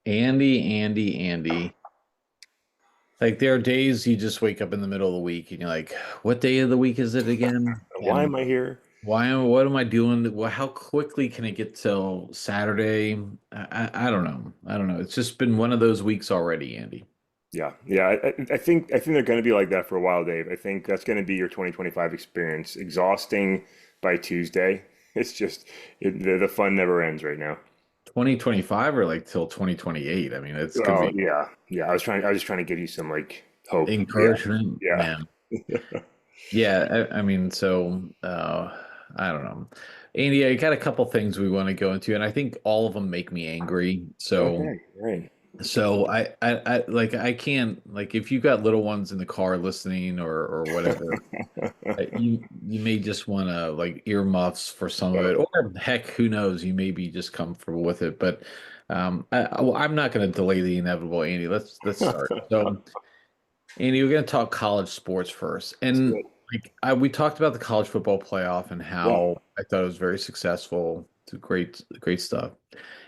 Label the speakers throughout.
Speaker 1: Andy. Like there are days you just wake up in the middle of the week and you're like, what day of the week is it again?
Speaker 2: Why
Speaker 1: And
Speaker 2: am I here?
Speaker 1: what am I doing? Well, how quickly can it get till Saturday? I don't know. I don't know. It's just been one of those weeks already, Andy.
Speaker 2: Yeah, yeah. I think they're going to be like that for a while, Dave. I think that's going to be your 2025 experience. Exhausting by Tuesday. It's just the fun never ends right now.
Speaker 1: 2025 or like till 2028. I mean, it's gonna
Speaker 2: Oh
Speaker 1: be
Speaker 2: yeah, yeah. I was trying to give you some like hope.
Speaker 1: encouragement,
Speaker 2: Yeah,
Speaker 1: man.
Speaker 2: yeah.
Speaker 1: Yeah, I mean, so I don't know. Andy, I got a couple things we want to go into, and I think all of them make me angry. So
Speaker 2: Okay, right.
Speaker 1: I like I can't like if you've got little ones in the car listening or whatever, you may just want to like earmuffs for some of
Speaker 2: Uh,
Speaker 1: it, or heck, who knows, you may be just comfortable with it. But well, I'm not going to delay the inevitable, Andy. Let's start. So. Andy, we're going to talk college sports first.
Speaker 2: Let's do
Speaker 1: And
Speaker 2: it.
Speaker 1: like we talked about the college football playoff and
Speaker 2: Yeah,
Speaker 1: how I thought it was very successful. It's great stuff.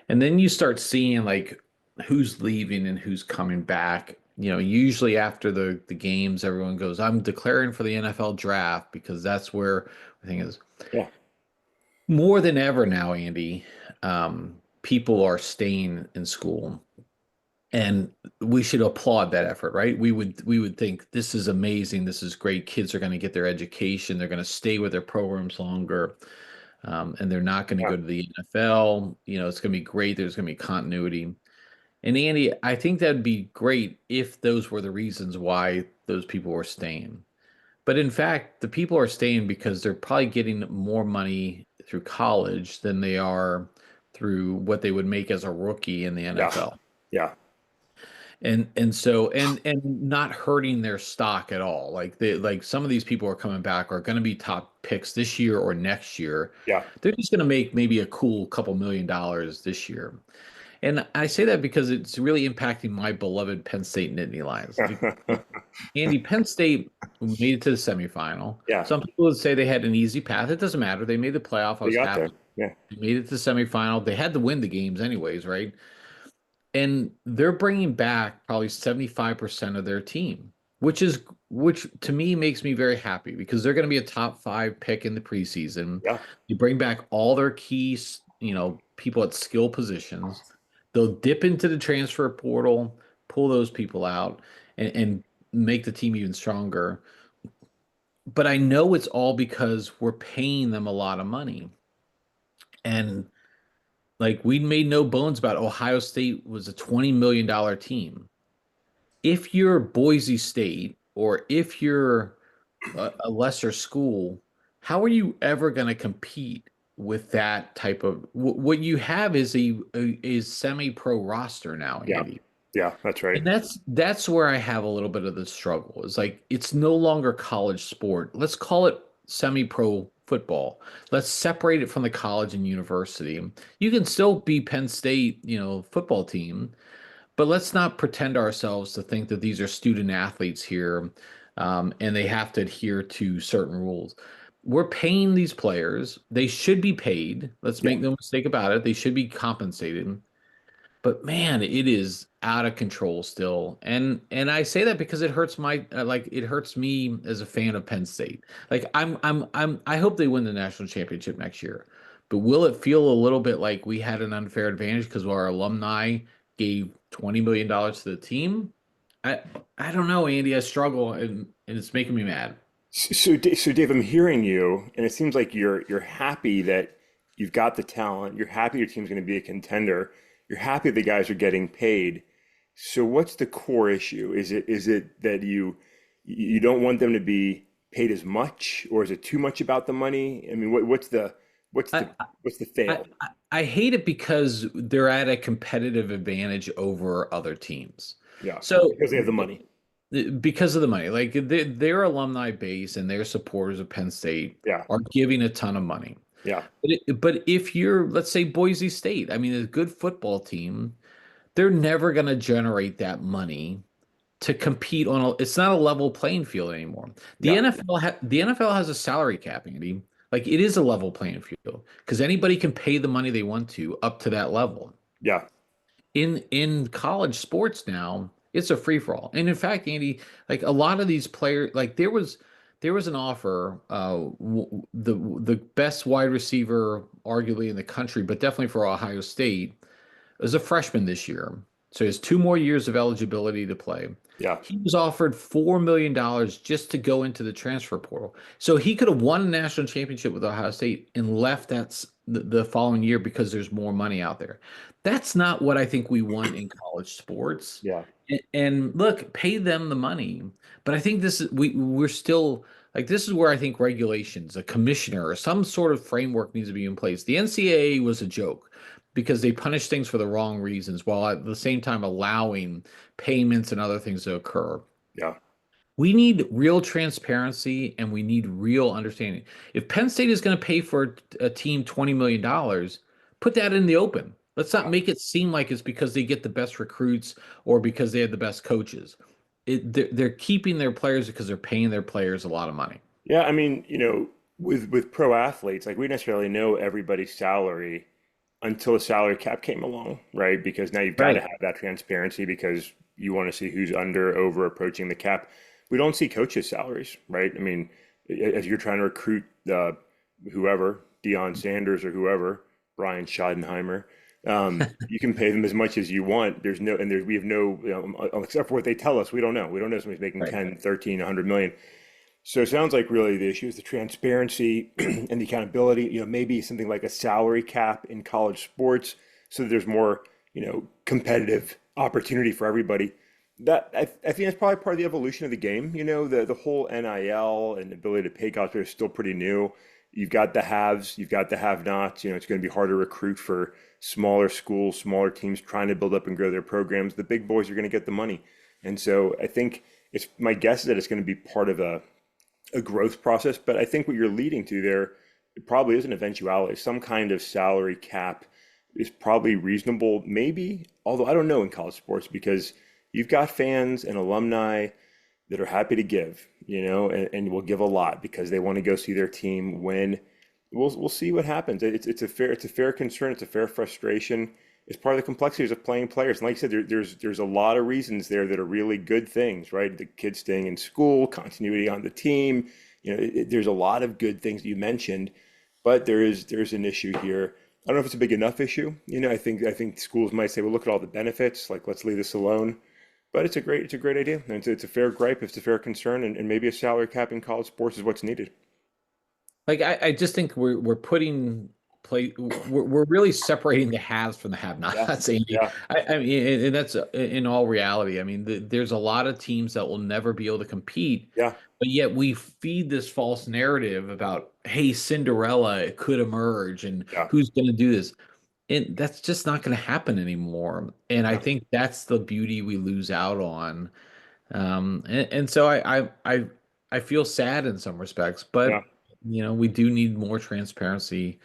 Speaker 1: And then you start seeing like who's leaving and who's coming back. You know, usually after the games, everyone goes, I'm declaring for the NFL draft because that's where the thing is
Speaker 2: yeah,
Speaker 1: more than ever now, Andy. People are staying in school and we should applaud that effort, right? We would think this is amazing, this is great. Kids are going to get their education, they're going to stay with their programs longer, and they're not going to
Speaker 2: yeah.
Speaker 1: go to the NFL. You know, it's going to be great. There's going to be continuity. And Andy, I think that'd be great if those were the reasons why those people were staying. But in fact, the people are staying because they're probably getting more money through college than they are through what they would make as a rookie in the
Speaker 2: Yeah,
Speaker 1: NFL.
Speaker 2: yeah,
Speaker 1: And not hurting their stock at all. Like they like some of these people are coming back are going to be top picks this year or next year.
Speaker 2: yeah.
Speaker 1: They're just going to make maybe a cool couple $1 million this year. And I say that because it's really impacting my beloved Penn State Nittany Lions. Andy, Penn State made it to the semifinal.
Speaker 2: Yeah,
Speaker 1: Some people would say they had an easy path. It doesn't matter. They made the playoff. I
Speaker 2: they
Speaker 1: was
Speaker 2: got there.
Speaker 1: happy.
Speaker 2: Yeah,
Speaker 1: They made it to the semifinal. They had to win the games anyways, right? And they're bringing back probably 75% of their team, which to me makes me very happy because they're going to be a top five pick in the preseason.
Speaker 2: yeah,
Speaker 1: You bring back all their keys, people at skill positions. They'll dip into the transfer portal, pull those people out, and make the team even stronger. But I know it's all because we're paying them a lot of money. And like we made no bones about Ohio State was a $20 million team. If you're Boise State or if you're a lesser school, how are you ever going to compete with that type of what you have is a semi-pro roster now,
Speaker 2: yeah,
Speaker 1: Andy.
Speaker 2: yeah. That's right.
Speaker 1: And that's where I have a little bit of the struggle. It's like it's no longer college sport. Let's call it semi-pro football. Let's separate it from the college and university. You can still be Penn State, football team, but let's not pretend ourselves to think that these are student athletes here, and they have to adhere to certain rules. We're paying these players. They should be paid. Let's
Speaker 2: Yeah.
Speaker 1: make no mistake about it. They should be compensated. But man, it is out of control still. And I say that because it hurts my like it hurts me as a fan of Penn State. Like I hope they win the national championship next year. But will it feel a little bit like we had an unfair advantage because our alumni gave $20 million to the team? I I don't know, Andy. I struggle and it's making me mad.
Speaker 2: So Dave, I'm hearing you, and it seems like you're happy that you've got the talent. You're happy your team's going to be a contender. You're happy the guys are getting paid. So what's the core issue? Is it that you don't want them to be paid as much, or is it too much about the money? I mean, what's the
Speaker 1: I,
Speaker 2: what's the
Speaker 1: I
Speaker 2: fail?
Speaker 1: I hate it because they're at a competitive advantage over other teams.
Speaker 2: Yeah,
Speaker 1: So
Speaker 2: because they have the money.
Speaker 1: because of the money, like their alumni base and their supporters of Penn State
Speaker 2: Yeah,
Speaker 1: are giving a ton of money.
Speaker 2: yeah,
Speaker 1: But if you're, let's say, Boise State, I mean, a good football team, they're never going to generate that money to compete on a, it's not a level playing field anymore.
Speaker 2: yeah,
Speaker 1: The NFL has a salary cap, Andy. Like it is a level playing field because anybody can pay the money they want to up to that level.
Speaker 2: yeah.
Speaker 1: in college sports now, it's a free for all. And in fact, Andy, like a lot of these players, like there was an offer, the best wide receiver arguably in the country, but definitely for Ohio State, as a freshman this year. So he has 2 more years of eligibility to play.
Speaker 2: Yeah.
Speaker 1: He was offered $4 million just to go into the transfer portal. So he could have won a national championship with Ohio State and left the following year because there's more money out there. That's not what I think we want in college sports.
Speaker 2: Yeah.
Speaker 1: And look, pay them the money. But I think we're still like this is where I think regulations, a commissioner, or some sort of framework needs to be in place. The NCAA was a joke because they punish things for the wrong reasons while at the same time allowing payments and other things to occur.
Speaker 2: Yeah.
Speaker 1: We need real transparency and we need real understanding. If Penn State is going to pay for a team $20 million, put that in the open. Let's not
Speaker 2: Yeah.
Speaker 1: make it seem like it's because they get the best recruits or because they have the best coaches. They're keeping their players because they're paying their players a lot of money.
Speaker 2: Yeah, I mean, with pro athletes, like we necessarily know everybody's salary until the salary cap came along, right? Because now you've got to
Speaker 1: Right.
Speaker 2: have that transparency because you want to see who's under, over, approaching the cap. We don't see coaches' salaries, right? I mean, as you're trying to recruit whoever, Deion Sanders or whoever, Brian Schottenheimer, you can pay them as much as you want. We have no, except for what they tell us, we don't know. We don't know if somebody's making
Speaker 1: Right.
Speaker 2: 10, 13, 100 million. So it sounds like really the issue is the transparency and the accountability. Maybe something like a salary cap in college sports, so that there's more, competitive opportunity for everybody. I think that's probably part of the evolution of the game. The whole NIL and ability to pay college players is still pretty new. You've got the haves, you've got the have-nots. It's going to be harder to recruit for smaller schools, smaller teams trying to build up and grow their programs. The big boys are going to get the money, and so I think it's my guess is that it's going to be part of a growth process. But I think what you're leading to there, it probably is an eventuality. Some kind of salary cap is probably reasonable, maybe, although I don't know in college sports because you've got fans and alumni that are happy to give, and will give a lot because they want to go see their team win. We'll see what happens. It's a fair concern. It's a fair frustration. It's part of the complexities of playing players. And like I said, there's a lot of reasons there that are really good things, right? The kids staying in school, continuity on the team. There's a lot of good things you mentioned, but there's an issue here. I don't know if it's a big enough issue. I think schools might say, well, look at all the benefits. Like, let's leave this alone. But it's a great idea. And it's a fair gripe. It's a fair concern. And maybe a salary cap in college sports is what's needed.
Speaker 1: Like I just think we're putting play we're really separating the haves from the
Speaker 2: Yeah.
Speaker 1: have-nots, Andy.
Speaker 2: Yeah.
Speaker 1: I mean, and that's in all reality. I mean, there's a lot of teams that will never be able to compete,
Speaker 2: Yeah.
Speaker 1: but yet we feed this false narrative about, hey, Cinderella could emerge and
Speaker 2: Yeah.
Speaker 1: who's going to do this. And that's just not going to happen anymore. And I
Speaker 2: Yeah.
Speaker 1: think that's the beauty we lose out on. And so I feel sad in some respects,
Speaker 2: Yeah.
Speaker 1: but we do need more transparency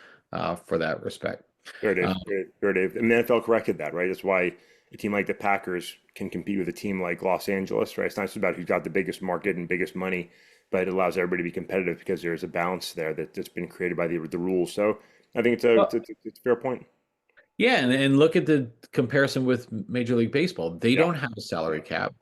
Speaker 1: for that respect.
Speaker 2: Fair, Dave.
Speaker 1: Uh,
Speaker 2: Fair, Dave. And the NFL corrected that, right? That's why a team like the Packers can compete with a team like Los Angeles, right? It's not just about who's got the biggest market and biggest money, but it allows everybody to be competitive because there's a balance there that's been created by the rules. So I think
Speaker 1: well,
Speaker 2: it's a fair point.
Speaker 1: yeah, and look at the comparison with Major League Baseball. They
Speaker 2: Yeah.
Speaker 1: don't have a
Speaker 2: Yeah.
Speaker 1: salary cap,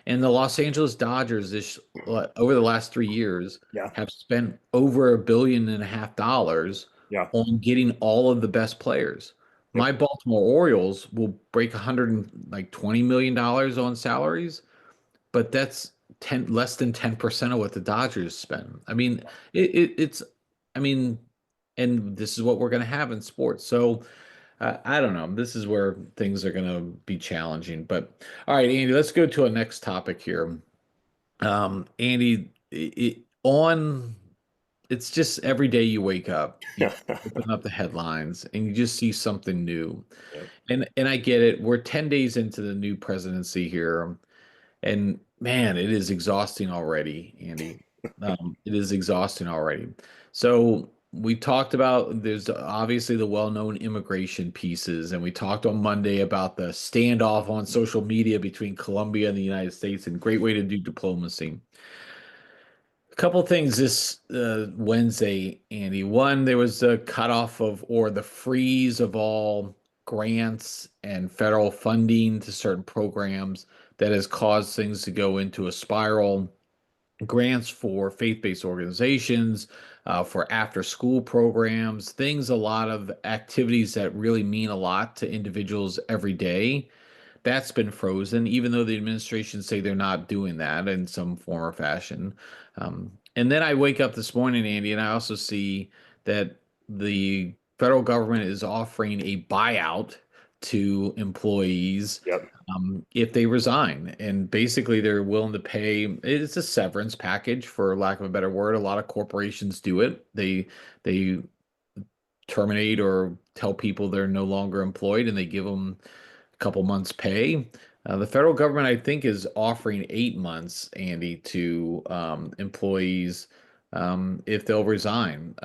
Speaker 1: and the Los Angeles Dodgers over the last 3 years
Speaker 2: Yeah.
Speaker 1: have spent over $1.5 billion
Speaker 2: Yeah.
Speaker 1: on getting all of the best players.
Speaker 2: Yep.
Speaker 1: My Baltimore Orioles will break 120 million dollars on salaries, but that's 10 less than 10% of what the Dodgers spend. I mean, it's I mean, and this is what we're going to have in sports. So I don't know. This is where things are going to be challenging. But all right, Andy, let's go to a next topic here. Andy, it's just every day you wake up, you
Speaker 2: Yeah.
Speaker 1: open up the headlines and you just see something new.
Speaker 2: Yep.
Speaker 1: And I get it. We're 10 days into the new presidency here. And man, it is exhausting already, Andy. It is exhausting already. So we talked about there's obviously the well-known immigration pieces, and we talked on Monday about the standoff on social media between Colombia and the United States, and great way to do diplomacy. A couple things this Wednesday, Andy. One, there was a cutoff of or the freeze of all grants and federal funding to certain programs that has caused things to go into a spiral. Grants for faith-based organizations, for after-school programs, things, a lot of activities that really mean a lot to individuals every day. That's been frozen, even though the administration say they're not doing that in some form or fashion. And then I wake up this morning, Andy, and I also see that the federal government is offering a buyout to employees
Speaker 2: Yep.
Speaker 1: if they resign. And basically, they're willing to pay. It's a severance package, for lack of a better word. A lot of corporations do it. They terminate or tell people they're no longer employed, and they give them a couple months' pay. The federal government, I think, is offering 8 months, Andy, to employees if they'll resign.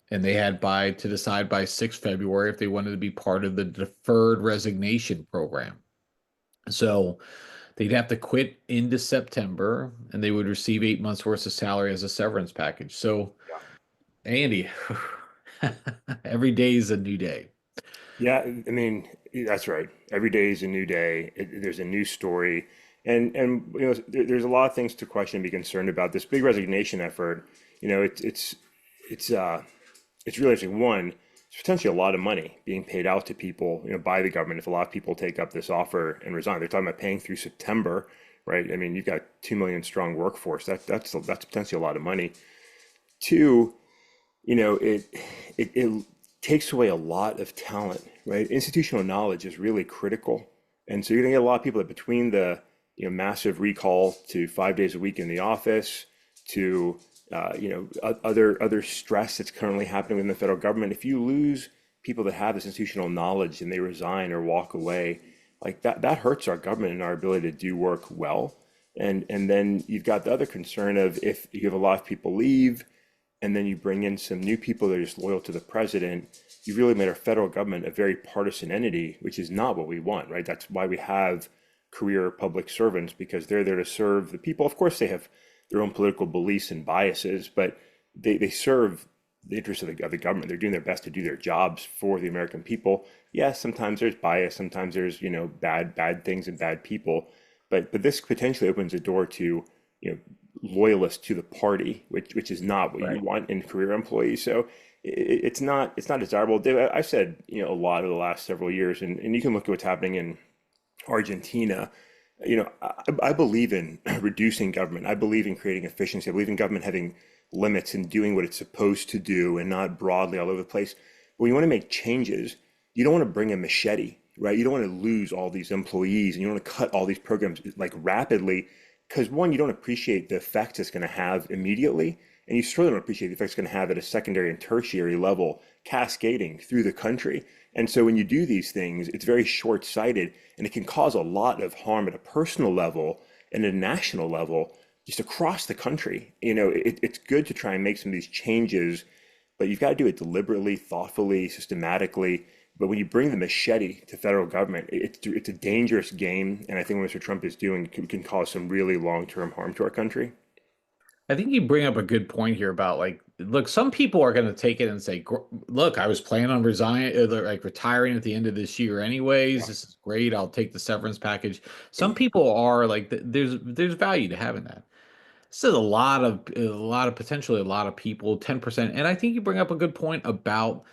Speaker 1: And they had by to decide by 6 February if they wanted to be part of the deferred resignation program. So they'd have to quit into September, and they would receive 8 months worth of salary as a severance package. So, Andy, every day is a new day.
Speaker 2: Yeah, I mean, that's right. Every day is a new day. There's a new story, and there's a lot of things to question and be concerned about. This big resignation effort, it's it's really interesting. One, it's potentially a lot of money being paid out to people, by the government if a lot of people take up this offer and resign. They're talking about paying through September, right? I mean, you've got 2 million strong workforce. That's potentially a lot of money. Two, it takes away a lot of talent, right? Institutional knowledge is really critical. And so you're gonna get a lot of people that between the massive recall to 5 days a week in the office to other stress that's currently happening within the federal government. If you lose people that have this institutional knowledge and they resign or walk away, like that hurts our government and our ability to do work well. And then you've got the other concern of if you have a lot of people leave and then you bring in some new people that are just loyal to the president, you really made our federal government a very partisan entity, which is not what we want, right? That's why we have career public servants, because they're there to serve the people. Of course, they have their own political beliefs and biases, but they serve the interests of the government. They're doing their best to do their jobs for the American people. Yes, sometimes there's bias, sometimes there's bad things and bad people, but this potentially opens a door to you know loyalists to the party, which is not what you
Speaker 1: Right.
Speaker 2: want in career employees. So it's not desirable. Dave, I've said a lot over the last several years, and you can look at what's happening in Argentina. I believe in reducing government. I believe in creating efficiency. I believe in government having limits and doing what it's supposed to do and not broadly all over the place. But when you want to make changes, you don't want to bring a machete, right? You don't want to lose all these employees and you don't want to cut all these programs like rapidly because one, you don't appreciate the effects it's going to have immediately. And you certainly don't appreciate the effects it's going to have at a secondary and tertiary level, cascading through the country. And so when you do these things, it's very short-sighted and it can cause a lot of harm at a personal level and at a national level, just across the country. It's good to try and make some of these changes, but you've got to do it deliberately, thoughtfully, systematically. But when you bring the machete to federal government, it's a dangerous game. And I think what Mr. Trump is doing can cause some really long-term harm to our country.
Speaker 1: I think you bring up a good point here about, like, look, some people are going to take it and say, look, I was planning on like retiring at the end of this year anyways. This is great. I'll take the severance package. Some people are like, there's value to having that. This is a lot of potentially a lot of people, 10%. And I think you bring up a good point about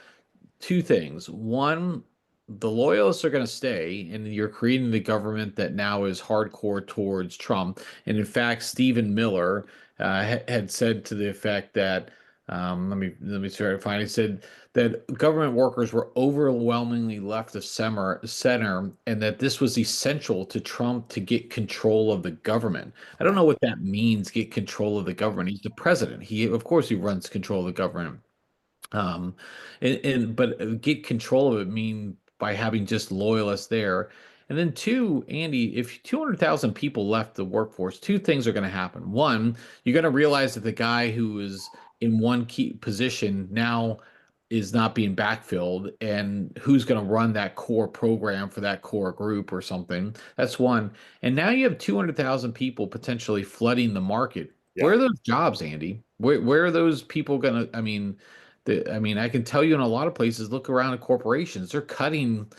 Speaker 1: two things. One, the loyalists are going to stay, and you're creating the government that now is hardcore towards Trump. And in fact, Stephen Miller had said to the effect that let me try to find. He said that government workers were overwhelmingly left of center, and that this was essential to Trump to get control of the government. I don't know what that means. Get control of the government. He's the president. Of course, he runs control of the government. Um, and but get control of it mean by having just loyalists there. And then two, Andy, if 200,000 people left the workforce, two things are going to happen. One, you're going to realize that the guy who is in one key position now is not being backfilled, and who's going to run that core program for that core group or something. That's one. And now you have 200,000 people potentially flooding the market. Where
Speaker 2: Yeah.
Speaker 1: are those jobs, Andy? Where are those people going to, I mean, I mean, I can tell you in a lot of places, look around at corporations, they're cutting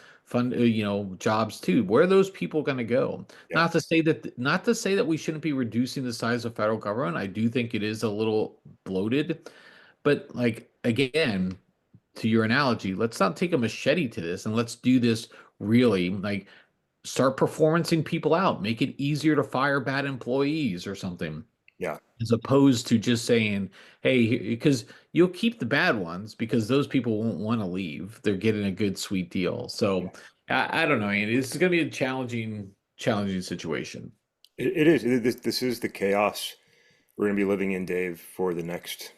Speaker 1: jobs too. Where are those people going to go?
Speaker 2: Yeah,
Speaker 1: Not to say that we shouldn't be reducing the size of federal government. I do think it is a little bloated, but like again, to your analogy, let's not take a machete to this and let's do this really like start performancing people out, make it easier to fire bad employees or something,
Speaker 2: yeah,
Speaker 1: as opposed to just saying, hey, because you'll keep the bad ones because those people won't want to leave. They're getting a good, sweet deal.
Speaker 2: yeah.
Speaker 1: So I don't know, Andy. This is going to be a challenging situation.
Speaker 2: It is. This is the chaos we're going to be living in, Dave, for the next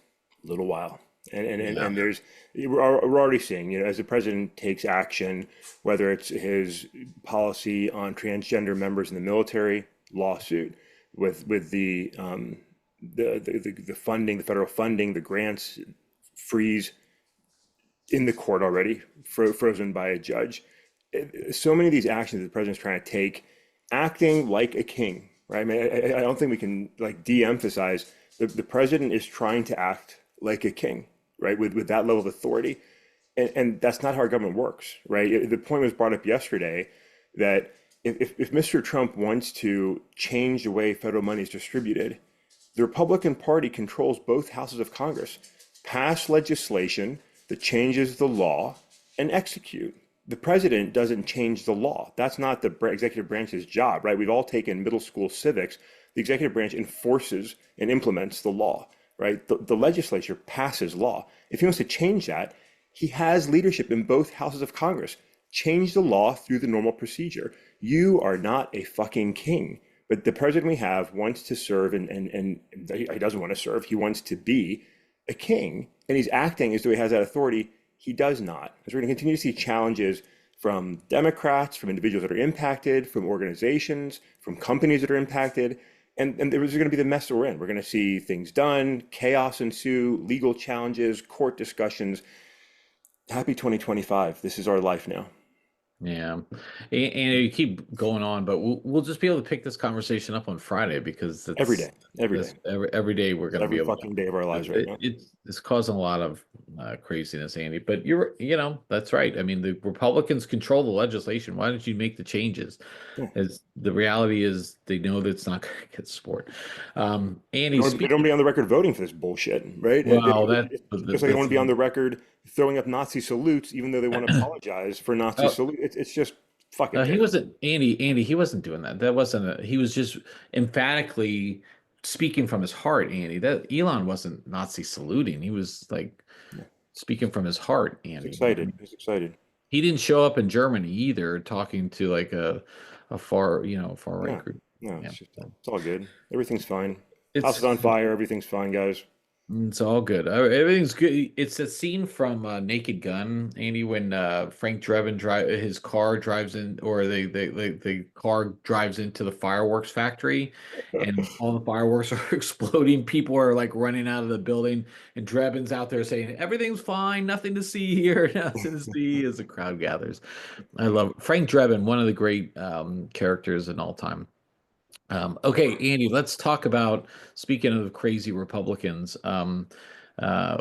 Speaker 2: little while.
Speaker 1: Yeah.
Speaker 2: And there's we're already seeing, as the president takes action, whether it's his policy on transgender members in the military, lawsuit, with the funding, the federal funding, the grants freeze in the court already, frozen by a judge. So many of these actions that the president's trying to take, acting like a king, right? I mean, I don't think we can like de-emphasize the president is trying to act like a king, right? With that level of authority. And that's not how our government works, right? The point was brought up yesterday that if Mr. Trump wants to change the way federal money is distributed, the Republican Party controls both houses of Congress. Pass legislation that changes the law and execute. The president doesn't change the law. That's not the executive branch's job, right? We've all taken middle school civics. The executive branch enforces and implements the law, right? The legislature passes law. If he wants to change that, he has leadership in both houses of Congress. Change the law through the normal procedure. You are not a fucking king. But the president we have wants to serve, and he doesn't want to serve. He wants to be a king, and he's acting as though he has that authority. He does not. As we're going to continue to see challenges from Democrats, from individuals that are impacted, from organizations, from companies that are impacted. And there's going to be the mess that we're in. We're going to see things done, chaos ensue, legal challenges, court discussions. Happy 2025. This is our life now.
Speaker 1: Yeah, and you keep going on, but we'll just be able to pick this conversation up on Friday because
Speaker 2: Every day, every day,
Speaker 1: that's every day we're
Speaker 2: it's
Speaker 1: going to be
Speaker 2: every
Speaker 1: able
Speaker 2: fucking day of our lives right now.
Speaker 1: it's causing a lot of craziness, Andy. But that's right. I mean, the Republicans control the legislation. Why don't you make the changes?
Speaker 2: Yeah.
Speaker 1: As the reality is, they know that it's not going to get support. Andy,
Speaker 2: They don't be on the record voting for this bullshit, right?
Speaker 1: well,
Speaker 2: Just like they want to be on the record throwing up Nazi salutes, even though they want to apologize for Nazi
Speaker 1: oh,
Speaker 2: salute. It's just fuck it,
Speaker 1: he
Speaker 2: Dave.
Speaker 1: wasn't Andy. He wasn't doing that. That wasn't. He was just emphatically speaking from his heart, Andy. That Elon wasn't Nazi saluting. He was like
Speaker 2: Yeah.
Speaker 1: speaking from his heart,
Speaker 2: He's
Speaker 1: Andy. I
Speaker 2: excited.
Speaker 1: mean,
Speaker 2: He's excited.
Speaker 1: he didn't show up in Germany either, talking to like a far right
Speaker 2: Yeah.
Speaker 1: group.
Speaker 2: No,
Speaker 1: Yeah,
Speaker 2: it's all good. Everything's fine. House is
Speaker 1: it's
Speaker 2: on fire. Everything's fine, guys.
Speaker 1: It's all good. Everything's good. It's a scene from Naked Gun, Andy, when Frank Drebin drive his car drives in, or the car drives into the fireworks factory, and all the fireworks are exploding. People are like running out of the building, and Drebin's out there saying, "Everything's fine, nothing to see here, nothing to see." As the crowd gathers, I love Frank Drebin, one of the great characters in all time. Okay, Andy, let's talk about speaking of crazy Republicans. Uh,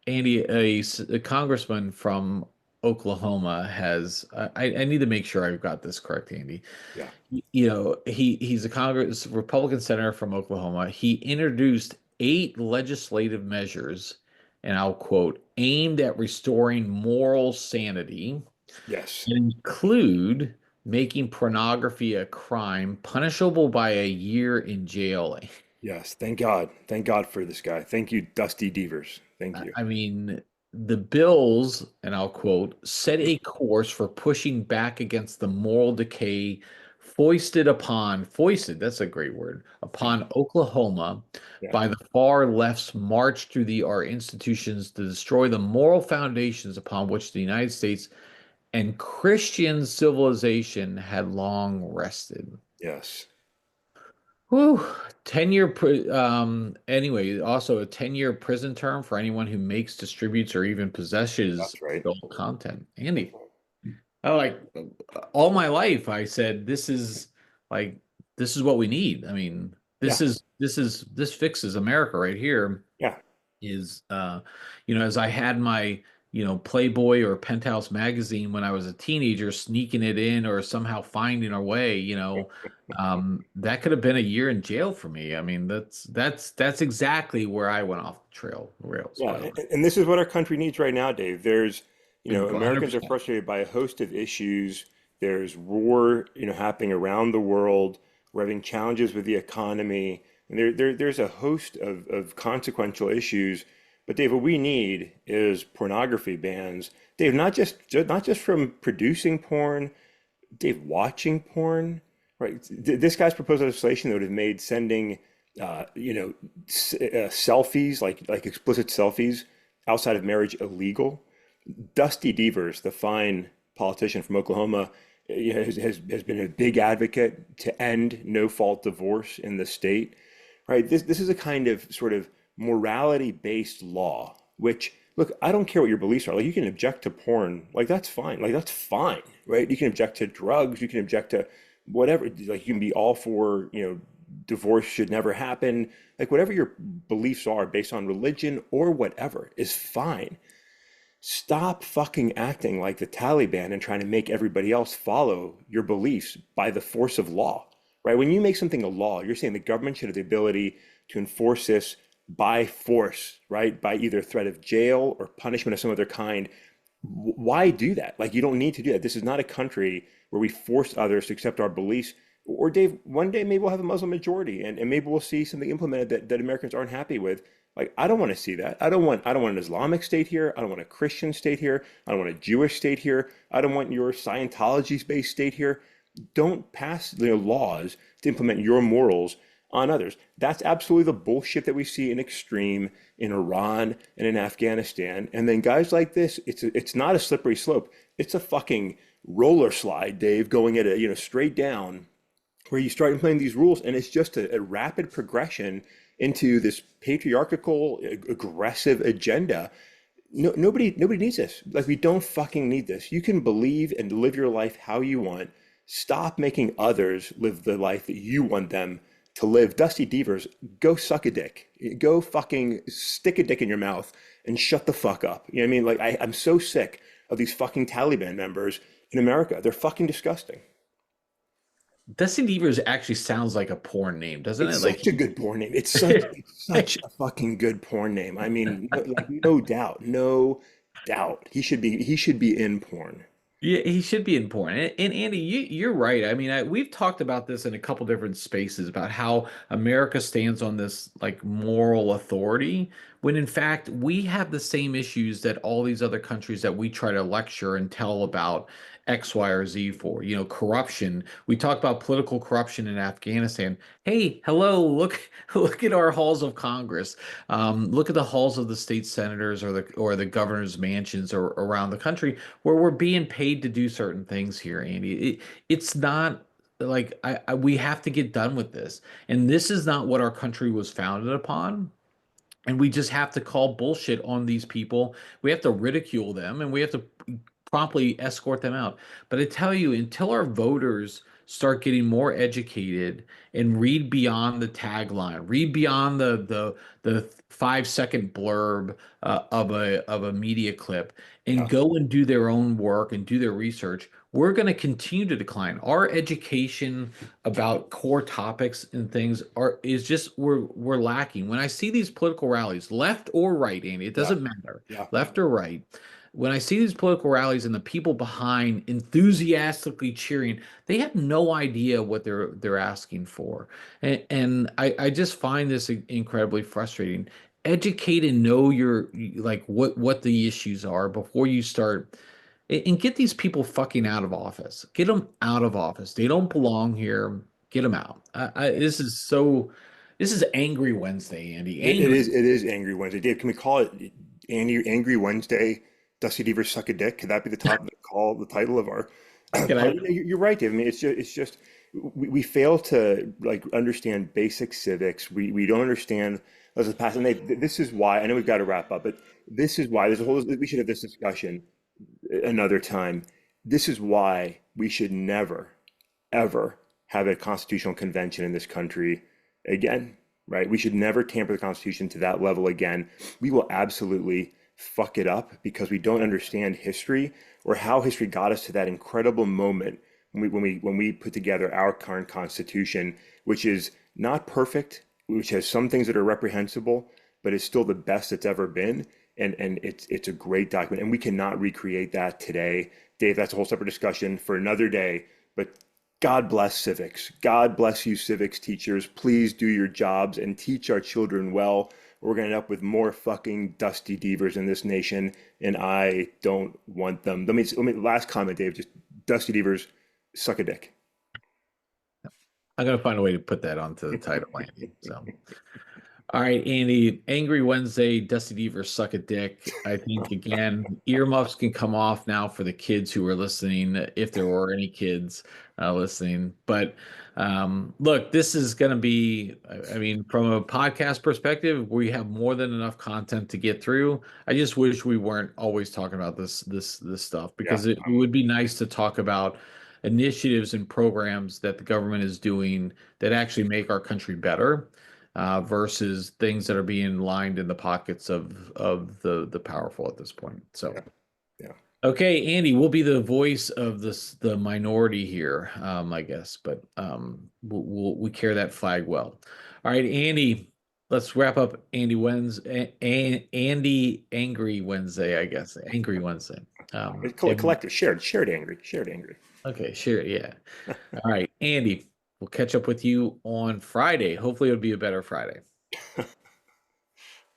Speaker 1: Andy, a congressman from Oklahoma has. I need to make sure I've got this correct, Andy.
Speaker 2: Yeah.
Speaker 1: He's a Congress Republican senator from Oklahoma. He introduced 8 legislative measures, and I'll quote, aimed at restoring moral sanity
Speaker 2: Yes.
Speaker 1: include making pornography a crime punishable by a year in jail.
Speaker 2: Yes. Thank God. Thank God for this guy. Thank you, Dusty Deevers. Thank you.
Speaker 1: I mean, the bills, and I'll quote, set a course for pushing back against the moral decay foisted, that's a great word,
Speaker 2: Yeah.
Speaker 1: upon Oklahoma
Speaker 2: Yeah.
Speaker 1: by the far left's march through our institutions to destroy the moral foundations upon which the United States and Christian civilization had long rested.
Speaker 2: Yes.
Speaker 1: Whew, 10-year, also a 10-year prison term for anyone who makes, distributes, or even possesses
Speaker 2: That's right.
Speaker 1: adult content.
Speaker 2: That's
Speaker 1: Andy,
Speaker 2: right.
Speaker 1: I like all my life I said like this is what we need. I mean,
Speaker 2: Yeah.
Speaker 1: this fixes America right here.
Speaker 2: Yeah.
Speaker 1: is as I had my Playboy or Penthouse magazine when I was a teenager, sneaking it in or somehow finding a way, that could have been a year in jail for me. I mean, that's exactly where I went off the trail rails,
Speaker 2: Yeah,
Speaker 1: by the way.
Speaker 2: and this is what our country needs right now, Dave. Americans are
Speaker 1: 100%.
Speaker 2: frustrated by a host of issues. There's war, happening around the world. We're having challenges with the economy, and there's a host of consequential issues. But Dave, what we need is pornography bans. Dave, not just from producing porn, Dave, watching porn, right? This guy's proposed legislation that would have made sending, selfies, like explicit selfies outside of marriage illegal. Dusty Deevers, the fine politician from Oklahoma, has been a big advocate to end no-fault divorce in the state, right? This is a kind of sort of morality-based law, which, look, I don't care what your beliefs are. Like, you can object to porn, like that's fine. Like, that's fine, right? You can object to drugs, you can object to whatever. Like, you can be all for, divorce should never happen. Like, whatever your beliefs are based on religion or whatever is fine. Stop fucking acting like the Taliban and trying to make everybody else follow your beliefs by the force of law, right? When you make something a law, you're saying the government should have the ability to enforce this by force, right? By either threat of jail or punishment of some other kind. Why do that? Like, you don't need to do that. This is not a country where we force others to accept our beliefs. Or Dave, one day maybe we'll have a Muslim majority, and maybe we'll see something implemented that Americans aren't happy with. Like, I don't want to see that. I don't want an Islamic state here. I don't want a Christian state here. I don't want a Jewish state here. I don't want your Scientology-based state here. Don't pass laws to implement your morals on others. That's absolutely the bullshit that we see in extreme in Iran and in Afghanistan. And then guys like this, it's not a slippery slope. It's a fucking roller slide, Dave, going at a straight down, where you start implementing these rules, and it's just a rapid progression into this patriarchal, aggressive agenda. No, nobody needs this. Like, we don't fucking need this. You can believe and live your life how you want. Stop making others live the life that you want them to live. Dusty Deevers, go suck a dick. Go fucking stick a dick in your mouth and shut the fuck up. You know what I mean? Like, I'm so sick of these fucking Taliban members in America. They're fucking disgusting.
Speaker 1: Dusty Deevers actually sounds like a porn name, doesn't it?
Speaker 2: It's
Speaker 1: Like
Speaker 2: such a good porn name. It's such a fucking good porn name. I mean, like, no doubt, no doubt. He should be in porn.
Speaker 1: Yeah, he should be important. And Andy, you're right. I mean, we've talked about this in a couple different spaces about how America stands on this like moral authority, when in fact we have the same issues that all these other countries that we try to lecture and tell about X, Y, or Z for. Corruption. We talk about political corruption in Afghanistan. Hey, hello, look at our halls of Congress. Look at the halls of the state senators or the governor's mansions or around the country where we're being paid to do certain things here, Andy. It's not like we have to get done with this. And this is not what our country was founded upon. And we just have to call bullshit on these people. We have to ridicule them and we have to promptly escort them out. But I tell you, until our voters start getting more educated and read beyond the tagline, read beyond the 5 second blurb of a media clip, and
Speaker 2: Yeah.
Speaker 1: go and do their own work and do their research, we're going to continue to decline. Our education about core topics and things is just we're lacking. When I see these political rallies, left or right, Andy, it
Speaker 2: Yeah.
Speaker 1: doesn't matter,
Speaker 2: Yeah.
Speaker 1: left or right. When I see these political rallies and the people behind enthusiastically cheering, they have no idea what they're asking for, and I just find this incredibly frustrating. Educate and know your like what the issues are before you start and get these people fucking out of office. Get them out of office. They don't belong here. Get them out. This is so. This is Angry Wednesday, Andy.
Speaker 2: It
Speaker 1: Angry.
Speaker 2: is it is Angry Wednesday. Dave, can we call it Angry Wednesday? Dusty Deevers suck a dick. Could that be the title of our
Speaker 1: Can I?
Speaker 2: You're right, Dave. I mean, it's just we fail to like understand basic civics. We don't understand the past, and this is why I know we've got to wrap up, but this is why there's a whole. We should have this discussion another time. This is why we should never, ever have a constitutional convention in this country again. right? We should never tamper the Constitution to that level again. We will absolutely fuck it up because we don't understand history or how history got us to that incredible moment when we put together our current Constitution, which is not perfect, which has some things that are reprehensible, but it's still the best it's ever been. And it's a great document, and we cannot recreate that today. Dave, that's a whole separate discussion for another day. But God bless civics. God bless you, civics teachers. Please do your jobs and teach our children well. We're going to end up with more fucking Dusty Deevers in this nation, and I don't want them. Last comment, Dave. Just Dusty Deevers, suck a dick.
Speaker 1: I'm gonna find a way to put that onto the title, Andy. So. All right, Andy, Angry Wednesday, Dusty Deevers suck a dick. I think again, earmuffs can come off now for the kids who are listening, if there were any kids listening. But look, this is going to be, I mean, from a podcast perspective, we have more than enough content to get through. I just wish we weren't always talking about this stuff
Speaker 2: Yeah,
Speaker 1: because it would be nice to talk about initiatives and programs that the government is doing that actually make our country better versus things that are being lined in the pockets of the powerful at this point. So,
Speaker 2: yeah, yeah.
Speaker 1: okay, Andy, we'll be the voice of the minority here, I guess, but we carry that flag well. All right, Andy, let's wrap up Andy Wednesday, Andy Angry Wednesday, I guess, Angry Wednesday. And
Speaker 2: Collective, shared angry, shared angry.
Speaker 1: okay, sure, yeah. All right, Andy, we'll catch up with you on Friday. Hopefully, it'll be a better Friday.